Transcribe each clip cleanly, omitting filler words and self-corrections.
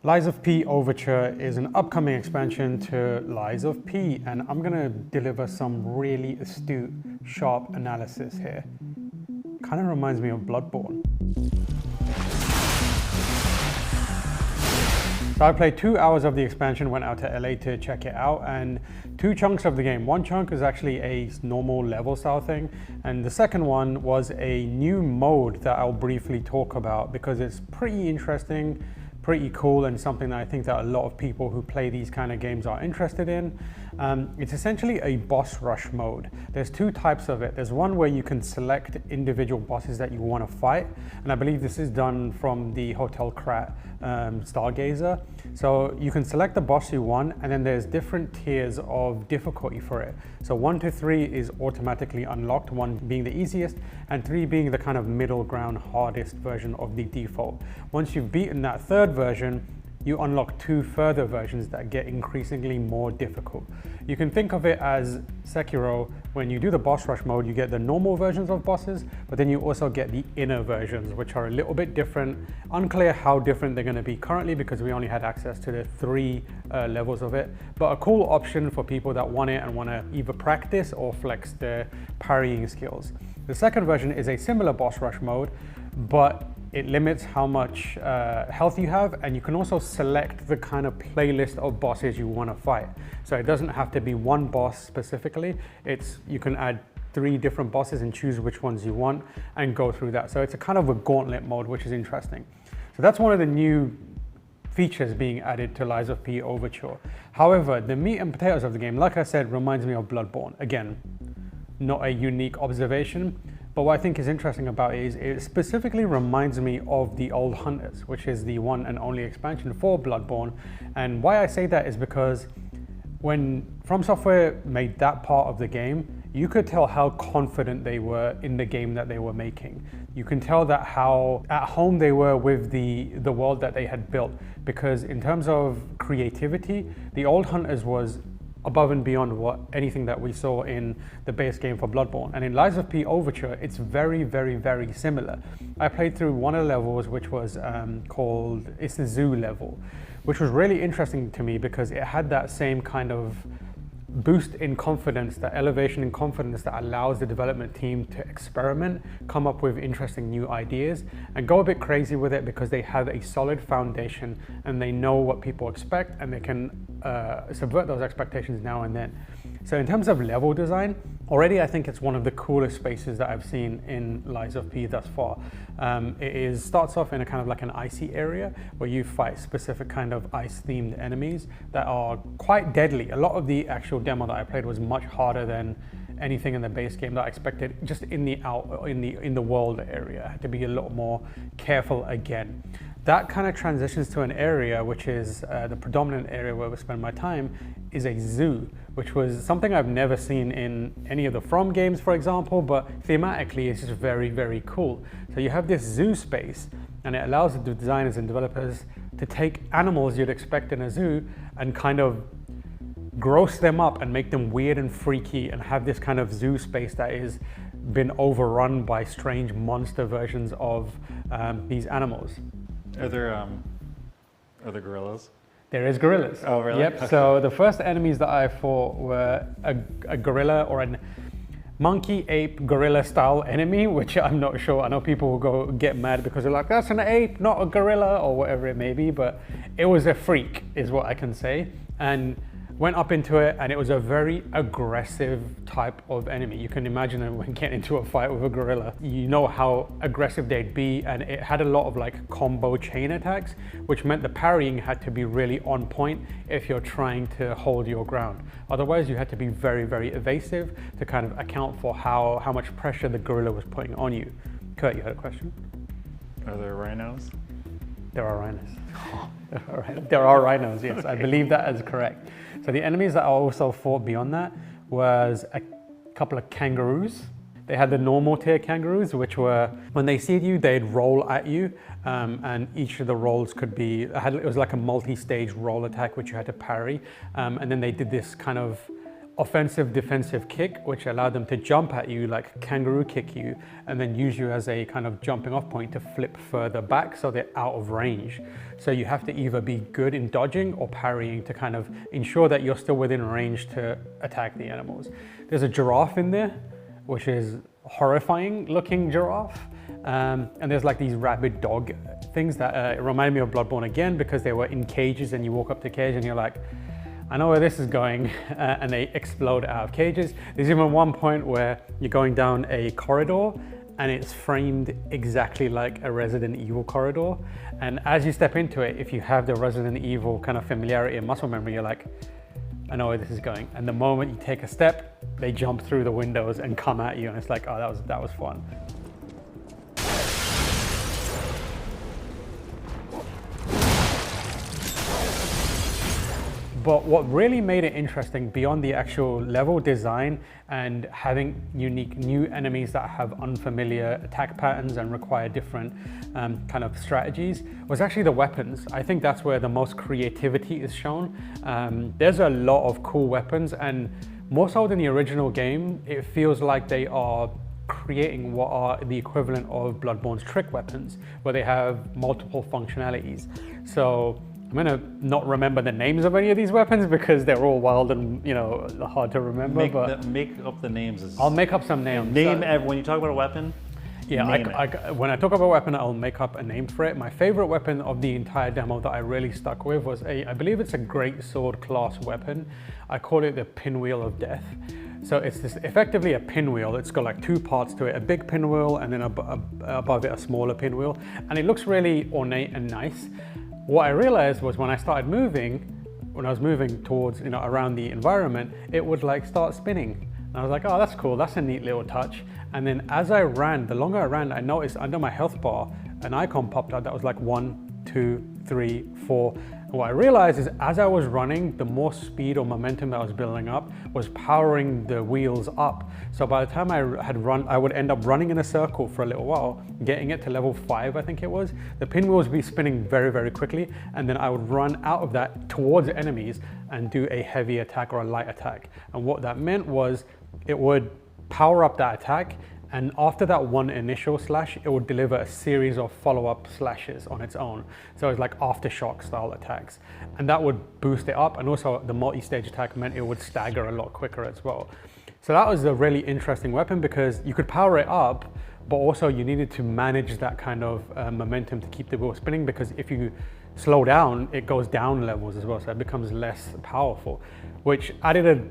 Lies of P Overture is an upcoming expansion to Lies of P, and I'm gonna deliver some really astute, sharp analysis here. Kind of reminds me of Bloodborne. So I played 2 hours of the expansion, went out to LA to check it out, and 2 chunks of the game. One chunk is actually a normal level style thing, and the second one was a new mode that I'll briefly talk about because it's pretty interesting, pretty cool, and something that I think that a lot of people who play these kind of games are interested in. It's essentially a boss rush mode. There's 2 types of it. There's one where you can select individual bosses that you want to fight, and I believe this is done from the Hotel Krat Stargazer. So you can select the boss you want, and then there's different tiers of difficulty for it. So 1 to 3 is automatically unlocked, 1 being the easiest, and 3 being the kind of middle ground, hardest version of the default. Once you've beaten that 3rd version, you unlock 2 further versions that get increasingly more difficult. You can think of it as Sekiro. When you do the boss rush mode, you get the normal versions of bosses, but then you also get the inner versions, which are a little bit different. Unclear how different they're going to be currently because we only had access to the 3 levels of it, but a cool option for people that want it and want to either practice or flex their parrying skills. The second version is a similar boss rush mode, but it limits how much health you have, and you can also select the kind of playlist of bosses you want to fight. So it doesn't have to be one boss specifically. You can add 3 different bosses and choose which ones you want and go through that. So it's a kind of a gauntlet mode, which is interesting. So that's one of the new features being added to Lies of P Overture. However, the meat and potatoes of the game, like I said, reminds me of Bloodborne. Again, not a unique observation. But what I think is interesting about it is it specifically reminds me of the Old Hunters, which is the one and only expansion for Bloodborne. And why I say that is because when From Software made that part of the game, you could tell how confident they were in the game that they were making. You can tell that how at home they were with the world that they had built, because in terms of creativity, the Old Hunters was above and beyond what anything that we saw in the base game for Bloodborne. And in Lies of P Overture, it's very, very, very similar. I played through one of the levels, which was it's the zoo level, which was really interesting to me because it had that same kind of boost in confidence, that elevation in confidence that allows the development team to experiment, come up with interesting new ideas, and go a bit crazy with it because they have a solid foundation and they know what people expect, and they can subvert those expectations now and then. So in terms of level design, already I think it's one of the coolest spaces that I've seen in Lies of P thus far. It starts off in a kind of like an icy area where you fight specific kind of ice-themed enemies that are quite deadly. A lot of the actual demo that I played was much harder than anything in the base game that I expected. Just in the world area, I had to be a lot more careful again. That kind of transitions to an area which is the predominant area where we spend my time, is a zoo, which was something I've never seen in any of the From games, for example, but thematically it's just very, very cool. So you have this zoo space, and it allows the designers and developers to take animals you'd expect in a zoo and kind of gross them up and make them weird and freaky, and have this kind of zoo space that is been overrun by strange monster versions of these animals. Are there gorillas? There is gorillas. Oh, really? Yep. Okay. So the first enemies that I fought were a gorilla or a monkey, ape, gorilla style enemy, which I'm not sure. I know people will go get mad because they're like, that's an ape, not a gorilla, or whatever it may be, but it was a freak is what I can say. And went up into it, and it was a very aggressive type of enemy. You can imagine it when getting into a fight with a gorilla. You know how aggressive they'd be, and it had a lot of like combo chain attacks, which meant the parrying had to be really on point if you're trying to hold your ground. Otherwise, you had to be very, very evasive to kind of account for how much pressure the gorilla was putting on you. Kurt, you had a question? Are there rhinos? There are rhinos. There are rhinos, yes. Okay. I believe that is correct. So the enemies that I also fought beyond that was a couple of kangaroos. They had the normal tier kangaroos, which were, when they see you, they'd roll at you, and each of the rolls could be, it was like a multi-stage roll attack, which you had to parry. And then they did this kind of offensive defensive kick, which allowed them to jump at you, like kangaroo kick you, and then use you as a kind of jumping off point to flip further back so they're out of range. So you have to either be good in dodging or parrying to kind of ensure that you're still within range to attack the animals. There's a giraffe in there, which is horrifying looking giraffe. And there's like these rabid dog things that remind me of Bloodborne again, because they were in cages and you walk up to the cage and you're like, I know where this is going, and they explode out of cages. There's even one point where you're going down a corridor and it's framed exactly like a Resident Evil corridor. And as you step into it, if you have the Resident Evil kind of familiarity and muscle memory, you're like, I know where this is going. And the moment you take a step, they jump through the windows and come at you, and it's like, oh, that was fun. But what really made it interesting, beyond the actual level design and having unique new enemies that have unfamiliar attack patterns and require different kind of strategies, was actually the weapons. I think that's where the most creativity is shown. There's a lot of cool weapons, and more so than the original game, it feels like they are creating what are the equivalent of Bloodborne's trick weapons, where they have multiple functionalities. So I'm gonna not remember the names of any of these weapons because they're all wild and, you know, hard to remember. Make up the names. I'll make up some names. When you talk about a weapon. Yeah, when I talk about a weapon, I'll make up a name for it. My favorite weapon of the entire demo that I really stuck with was I believe it's a great sword class weapon. I call it the pinwheel of death. So it's effectively a pinwheel. It's got like two parts to it, a big pinwheel and then above it a smaller pinwheel. And it looks really ornate and nice. What I realized was when I started moving, when I was moving towards, you know, around the environment, it would like start spinning. And I was like, oh, that's cool. That's a neat little touch. And then as I ran, the longer I ran, I noticed under my health bar, an icon popped out that was like 1, 2, 3, 4. And what I realized is as I was running, the more speed or momentum that I was building up was powering the wheels up. So by the time I had run, I would end up running in a circle for a little while, getting it to level 5, I think it was. The pinwheels would be spinning very, very quickly. And then I would run out of that towards enemies and do a heavy attack or a light attack. And what that meant was it would power up that attack, and after that one initial slash, it would deliver a series of follow-up slashes on its own. So it's like aftershock style attacks. And that would boost it up, and also the multi-stage attack meant it would stagger a lot quicker as well. So that was a really interesting weapon because you could power it up, but also you needed to manage that kind of momentum to keep the wheel spinning, because if you slow down, it goes down levels as well, so it becomes less powerful, which added a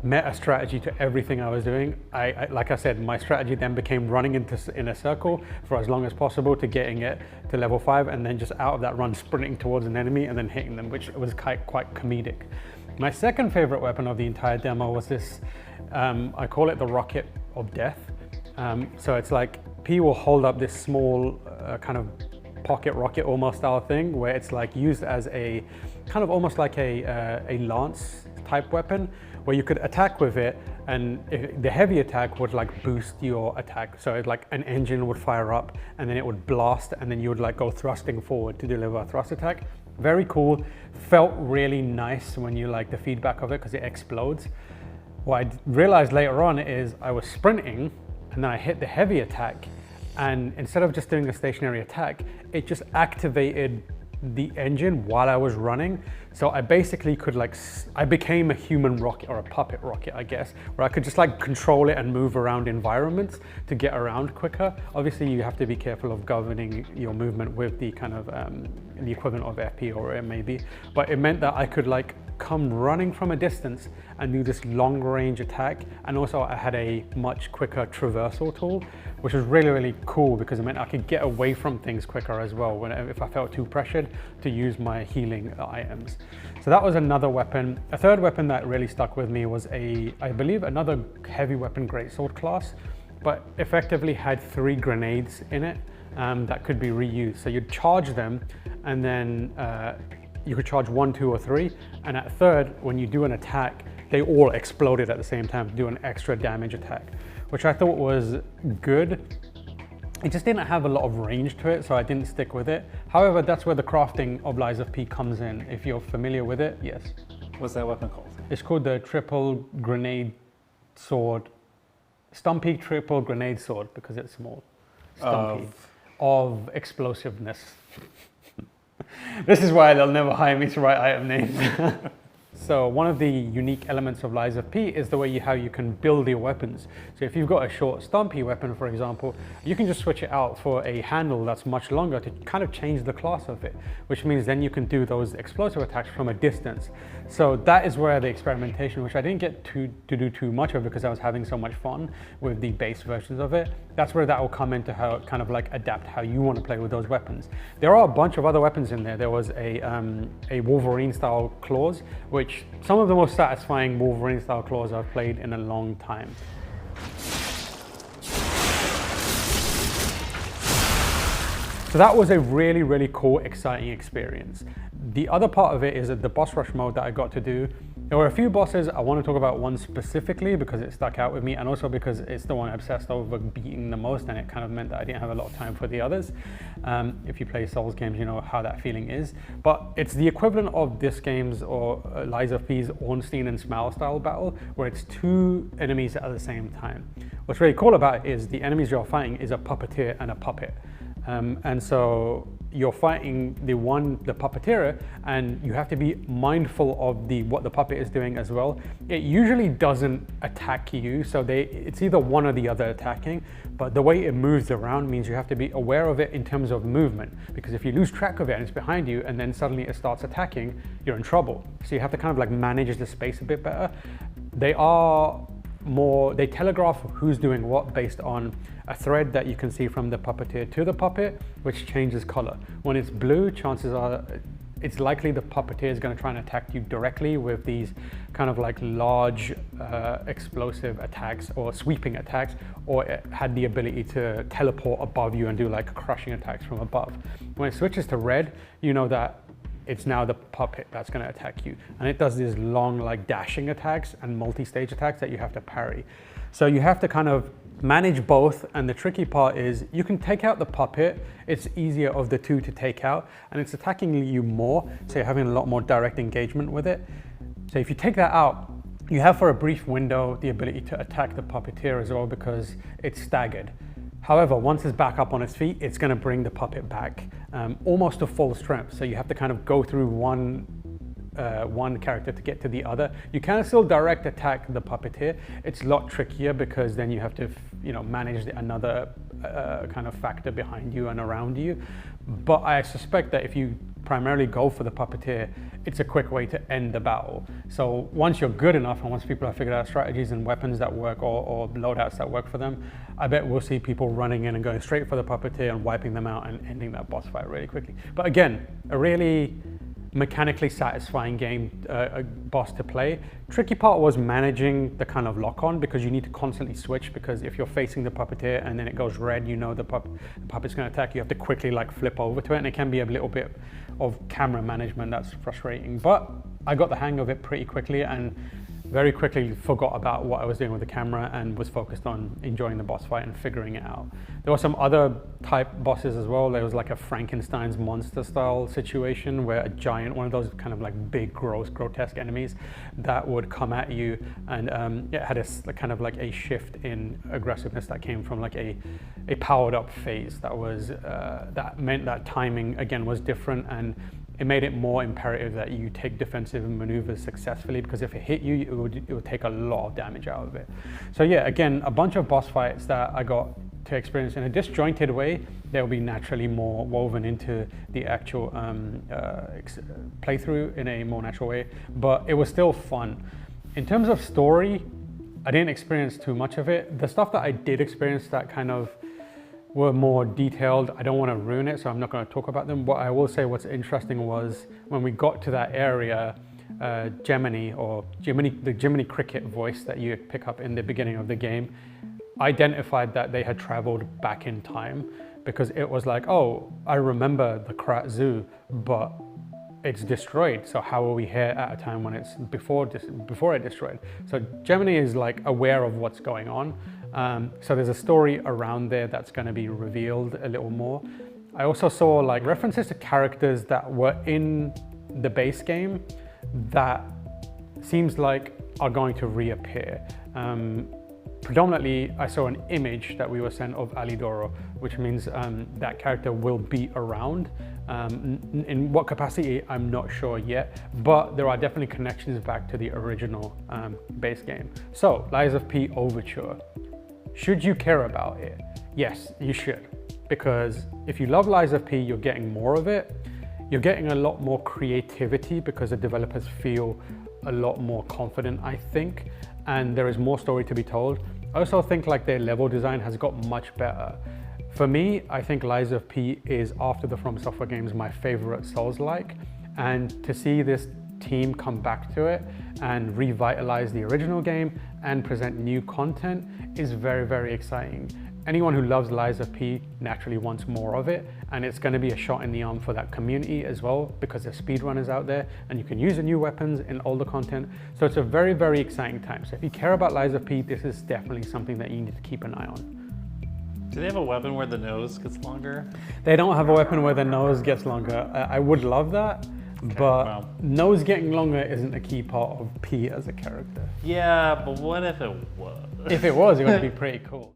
meta strategy to everything I was doing. Like I said, my strategy then became running in a circle for as long as possible to getting it to level 5, and then just out of that run sprinting towards an enemy and then hitting them, which was quite comedic. My second favorite weapon of the entire demo was this, I call it the rocket of death. So it's like P will hold up this small kind of pocket rocket almost style thing, where it's like used as a kind of almost like a lance type weapon, where you could attack with it, and the heavy attack would like boost your attack. So it's like an engine would fire up and then it would blast, and then you would like go thrusting forward to deliver a thrust attack. Very cool. Felt really nice when you like the feedback of it because it explodes. What I realized later on is I was sprinting and then I hit the heavy attack, and instead of just doing a stationary attack, it just activated the engine while I was running. So I basically could like, I became a human rocket, or a puppet rocket, I guess, where I could just like control it and move around environments to get around quicker. Obviously you have to be careful of governing your movement with the kind of the equivalent of FP or it may be, but it meant that I could like come running from a distance and do this long range attack. And also I had a much quicker traversal tool, which was really, really cool because it meant I could get away from things quicker as well if I felt too pressured to use my healing items. So that was another weapon. A third weapon that really stuck with me was I believe another heavy weapon greatsword class, but effectively had 3 grenades in it that could be reused. So you'd charge them, and then you could charge 1, 2, or 3, and at third, when you do an attack, they all exploded at the same time to do an extra damage attack, which I thought was good. It just didn't have a lot of range to it, so I didn't stick with it. However, that's where the crafting of Lies of P comes in. If you're familiar with it, yes. What's that weapon called? It's called the triple grenade sword, Stumpy triple grenade sword, because it's small. Stumpy. Of explosiveness. This is why they'll never hire me to write item names. So one of the unique elements of Lies of P is the way how you can build your weapons. So if you've got a short stumpy weapon, for example, you can just switch it out for a handle that's much longer to kind of change the class of it, which means then you can do those explosive attacks from a distance. So that is where the experimentation, which I didn't get to do too much of because I was having so much fun with the base versions of it, that's where that will come into how it kind of like adapt how you want to play with those weapons. There are a bunch of other weapons in there. There was a Wolverine style claws, which some of the most satisfying Wolverine style claws I've played in a long time. So that was a really, really cool, exciting experience. The other part of it is that the boss rush mode that I got to do. There were a few bosses. I want to talk about one specifically because it stuck out with me, and also because it's the one I obsessed over beating the most, and it kind of meant that I didn't have a lot of time for the others. If you play Souls games, you know how that feeling is. But it's the equivalent of this game's or Lies of P's Ornstein and Smaug style battle, where it's two enemies at the same time. What's really cool about it is the enemies you're fighting is a puppeteer and a puppet. And so you're fighting the puppeteer, and you have to be mindful of what the puppet is doing as well. It usually doesn't attack you, so it's either one or the other attacking, but the way it moves around means you have to be aware of it in terms of movement, because if you lose track of it and it's behind you and then suddenly it starts attacking, you're in trouble. So you have to kind of like manage the space a bit better. They telegraph who's doing what based on a thread that you can see from the puppeteer to the puppet, which changes color. When it's blue, chances are it's likely the puppeteer is going to try and attack you directly with these kind of like large explosive attacks or sweeping attacks, or it had the ability to teleport above you and do like crushing attacks from above. When it switches to red, you know that it's now the puppet that's going to attack you. And it does these long like dashing attacks and multi-stage attacks that you have to parry. So you have to kind of manage both, and the tricky part is you can take out the puppet. It's easier of the two to take out, and it's attacking you more, so you're having a lot more direct engagement with it. So if you take that out, you have for a brief window the ability to attack the puppeteer as well because it's staggered. However, once it's back up on its feet, it's going to bring the puppet back almost to full strength. So you have to kind of go through one character to get to the other. You can still direct attack the puppeteer. It's a lot trickier because then you have to, manage another kind of factor behind you and around you. But I suspect that if you primarily go for the puppeteer, it's a quick way to end the battle. So once you're good enough and once people have figured out strategies and weapons that work or loadouts that work for them, I bet we'll see people running in and going straight for the puppeteer and wiping them out and ending that boss fight really quickly. But again, a really mechanically satisfying boss to play. Tricky part was managing the kind of lock on, because you need to constantly switch, because if you're facing the puppeteer and then it goes red, the puppet's going to attack, you have to quickly like flip over to it, and it can be a little bit of camera management that's frustrating. But I got the hang of it pretty quickly and very quickly forgot about what I was doing with the camera and was focused on enjoying the boss fight and figuring it out. There were some other type bosses as well. There was like a Frankenstein's monster style situation where a giant, one of those kind of like big, gross, grotesque enemies that would come at you, and it had a kind of like a shift in aggressiveness that came from like a powered up phase that was that meant that timing again was different, and it made it more imperative that you take defensive maneuvers successfully, because if it hit you, it would take a lot of damage out of it. So yeah, again, a bunch of boss fights that I got to experience in a disjointed way. They'll be naturally more woven into the actual playthrough in a more natural way, but it was still fun. In terms of story, I didn't experience too much of it. The stuff that I did experience that kind of were more detailed, I don't want to ruin it, so I'm not going to talk about them. What I will say, what's interesting was when we got to that area, Gemini, the Gemini cricket voice that you pick up in the beginning of the game, identified that they had traveled back in time, because it was like, oh, I remember the Krat Zoo, but it's destroyed. So how are we here at a time when it's before it destroyed? So Gemini is like aware of what's going on. So there's a story around there that's going to be revealed a little more. I also saw like references to characters that were in the base game that seems like are going to reappear. Predominantly, I saw an image that we were sent of Alidoro, which means that character will be around. In what capacity, I'm not sure yet, but there are definitely connections back to the original base game. So, Lies of P Overture. Should you care about it? Yes, you should. Because if you love Lies of P, you're getting more of it. You're getting a lot more creativity because the developers feel a lot more confident, I think, and there is more story to be told. I also think like their level design has got much better. For me, I think Lies of P is, after the From Software games, my favorite Souls-like, and to see this team come back to it and revitalize the original game and present new content is very, very exciting. Anyone who loves Lies of P naturally wants more of it, and it's going to be a shot in the arm for that community as well, because there's speedrunners out there and you can use the new weapons in older content. So it's a very, very exciting time. So if you care about Lies of P, this is definitely something that you need to keep an eye on. Do they have a weapon where the nose gets longer? They don't have a weapon where the nose gets longer. I would love that, but wow. Nose getting longer isn't a key part of P as a character. Yeah, but what if it was? If it was, it would be pretty cool.